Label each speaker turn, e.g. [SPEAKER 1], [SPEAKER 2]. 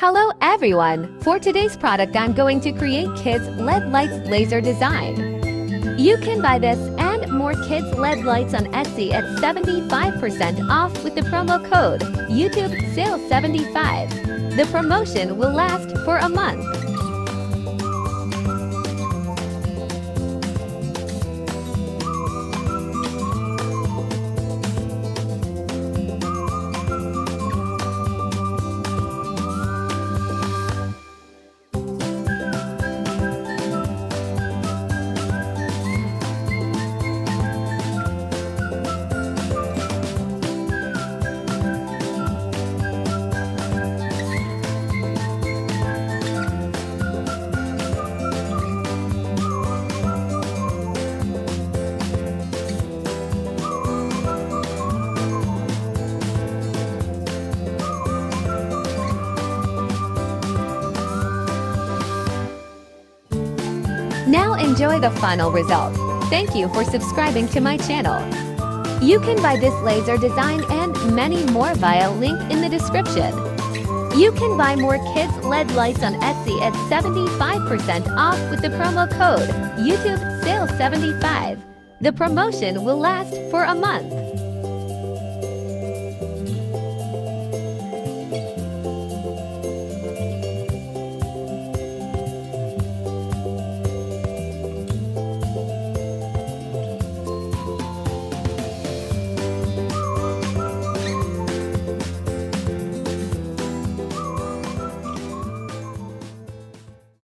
[SPEAKER 1] Hello everyone! For today's product I'm going to create kids LED lights laser design. You can buy this and more kids LED lights on Etsy at 75% off with the promo code YouTube Sale 75. The promotion will last for a month. Now enjoy the final result. Thank you for subscribing to my channel. You can buy this laser design and many more via link in the description. You can buy more kids LED lights on Etsy at 75% off with the promo code YouTube Sale 75. The promotion will last for a month.